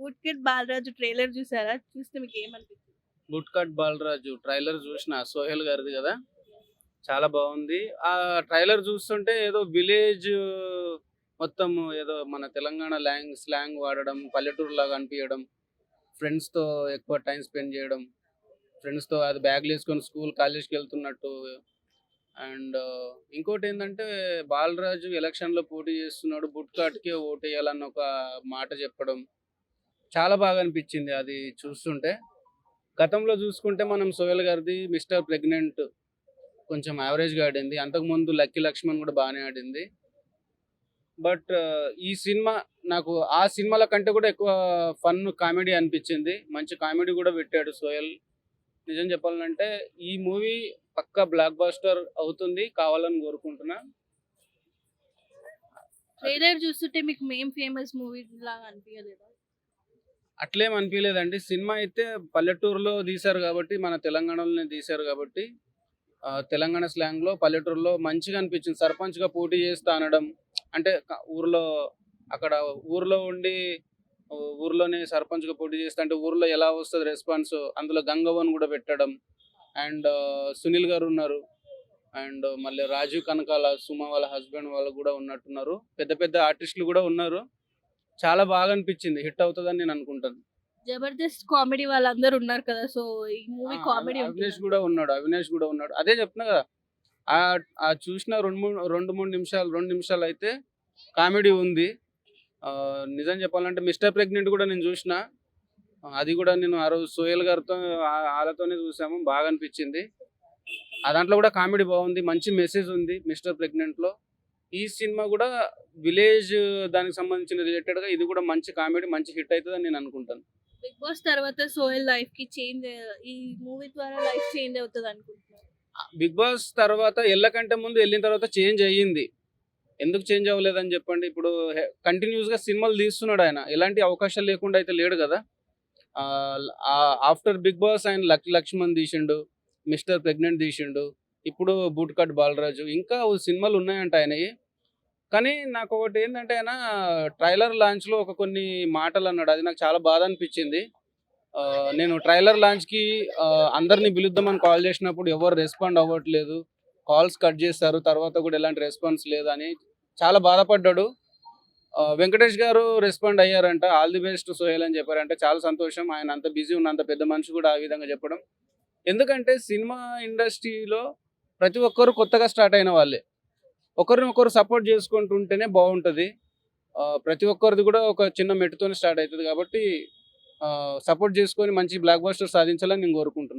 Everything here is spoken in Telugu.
'బుట్‌కిడ్ బాలరాజు' ట్రైలర్ చూసారా? చూస్తే మీకేమనిపించింది? 'బుట్ కట్ బాలరాజు' ట్రైలర్ చూసిన, సోహెల్ గారిది కదా, చాలా బాగుంది. ఆ ట్రైలర్ చూస్తుంటే ఏదో విలేజ్ మొత్తం, ఏదో మన తెలంగాణ స్లాంగ్ వాడడం, పల్లెటూరులాగా అనిపించడం, ఫ్రెండ్స్తో ఎక్కువ టైం స్పెండ్ చేయడం, ఫ్రెండ్స్తో అది బ్యాగ్లు వేసుకొని స్కూల్ కాలేజ్కి వెళ్తున్నట్టు. అండ్ ఇంకోటి ఏంటంటే, బాలరాజు ఎలక్షన్లో పోటీ చేస్తున్నాడు, బుట్కాట్కే ఓటు వేయాలన్న ఒక మాట చెప్పడం చాలా బాగా అనిపించింది అది చూస్తుంటే. గతంలో చూసుకుంటే మనం సోహెల్ గారిది 'మిస్టర్ ప్రెగ్నెంట్' కొంచెం యావరేజ్‌గా ఆడింది. అంతకుముందు 'లక్కీ లక్ష్మణ్' కూడా బానే ఆడింది. బట్ ఈ సినిమా నాకు ఆ సినిమాల కంటే కూడా ఎక్కువ ఫన్, కామెడీ అనిపించింది. మంచి కామెడీ కూడా పెట్టాడు సోహెల్. నిజం చెప్పాలంటే ఈ మూవీ పక్కా బ్లాక్ బస్టర్ అవుతుంది, కావాలని కోరుకుంటున్నా. అది ట్రైలర్ చూస్తుంటే మీకు 'మేం ఫేమస్' మూవీ లాగా అనిపియలేదా? అట్లేం అనిపియలేదండి. సినిమా అయితే పల్లెటూరులో తీశారు కాబట్టి, మన తెలంగాణలోనే తీశారు కాబట్టి, తెలంగాణ స్లాంగ్‌లో పల్లెటూరులో మంచిగా అనిపించింది. సర్పంచ్‌గా పోటీ చేస్తా అనడం. అంటే ఊర్లో, అక్కడ ఊర్లో ఉండి ఊర్లోనే సర్పంచ్‌గా పోటీ చేస్తా అంటే ఊర్లో ఎలా వస్తది రెస్పాన్స్, అందులో గంగవ్వని కూడా పెట్టడం. అండ్ సునీల్ గారు ఉన్నారు. అండ్ మళ్ళీ రాజీవ్ కనకాల, సుమ వాళ్ళ హస్బెండ్ వాళ్ళు కూడా ఉన్నట్టున్నారు. పెద్ద పెద్ద ఆర్టిస్టులు కూడా ఉన్నారు. చాలా బాగా అనిపించింది. హిట్ అవుతదని నేను అనుకుంటాను. 'జబర్దస్త్' కామెడీ వాళ్ళందరూ ఉన్నారు కదా! సో, ఈ ఆ! మూవీ కామెడీ అవినేష్ ఉంటుందంటారా? గూడా ఉన్నాడు. అవినాష్ గూడా ఉన్నాడు. అదే చెప్తున్నా గదా! ఆ చూసిన 2, 3 నిమిషాలు, 2 నిమిషాలయితే కామెడీ ఉంది. నిజం చెప్పాలంటే 'మిస్టర్ ప్రెగ్నెంట్' గూడా నేను జూషిన. అది గూడా నేను ఆ రోజు సోహెల్ గారితో ఆళ్ళతోనే చూసాము. బాగా అనిపిచ్చింది. ఆ దాంట్లో గూడా కామెడీ బావుంది. మంచి మెసేజ్ ఉంది 'మిస్టర్ ప్రెగ్నెంట్‌లో'. ఈ సినిమా గూడా విలేజ్ దానికి సంబంధించిన రిలేటెడ్‌గా ఇది గూడా మంచి కామెడీ, మంచి హిట్ అయితదని నేను అనుకుంటాను. 'బిగ్ బాస్' తర్వాత సోహెల్ లైఫ్‌కి ఈ మూవీ ద్వారా లైఫ్ చేంజ్ అవుతదనుకుంటున్నారా? 'బిగ్ బాస్' తర్వాత ఎళ్ళకంటే ముందు, ఎళ్ళిన తర్వాత చేంజ్ అయ్యింది. ఎందుకు చేంజ్ అవ్వలేదని చెప్పండి. ఇప్పుడు కంటిన్యూస్‌గా సినిమాలు తీస్తున్నాడాయన. ఎలాంటి అవకాశాలు లేకుండా అయితే లేడు గదా! ఆఫ్టర్ 'బిగ్ బాస్' ఆయన 'లక్కీ లక్ష్మణ్' తీసిండు, 'మిస్టర్ ప్రెగ్నెంట్' తీసిండు. ఇప్పుడు 'బూట్ కట్ బాలరాజు' ఇంకా సినిమాలు ఉన్నాయంట ఆయనయి. కానీ నాకొకటేందంటే, ఆయన ట్రైలర్ లాంచ్‌లో కొన్ని మాటలన్నాడు. అది నాకు చాలా బాధ అనిపిచ్చింది. నేను ట్రైలర్ లాంచ్‌కి అందరిని పిలుద్దామని కాల్ చేసినప్పుడు ఎవరు రెస్పాండ్ అవ్వట్లేదు. కాల్స్ కట్ చేశారు. తర్వాత కూడా ఎలాంటి రెస్పాన్స్ లేదని చాలా బాధపడ్డాడు. వెంకటేష్ గారు రెస్పాండ్ అయ్యారంట. ఆల్ ది బెస్ట్ సోహెల్ అని చెప్పారంట. చాలా సంతోషం. ఆయన అంత బిజీ ఉన్న అంత పెద్ద మనిషి కూడా ఆ విధంగా చెప్పడం. ఎందుకంటే సినిమా ఇండస్ట్రీలో ప్రతి ఒక్కరు కొత్తగా స్టార్ట్ అయిన వాళ్ళే. ఒకరినొకరు సపోర్ట్ చేసుకుంటూ ఉంటేనే బావుంటది. ప్రతి ఒక్కరిది కూడా ఒక చిన్న మెట్టుతోనే స్టార్ట్ అయితది కాబట్టి, సపోర్ట్ చేసుకొని మంచి బ్లాక్ బస్టర్ సాధించాలని నేను కోరుకుంటున్నా.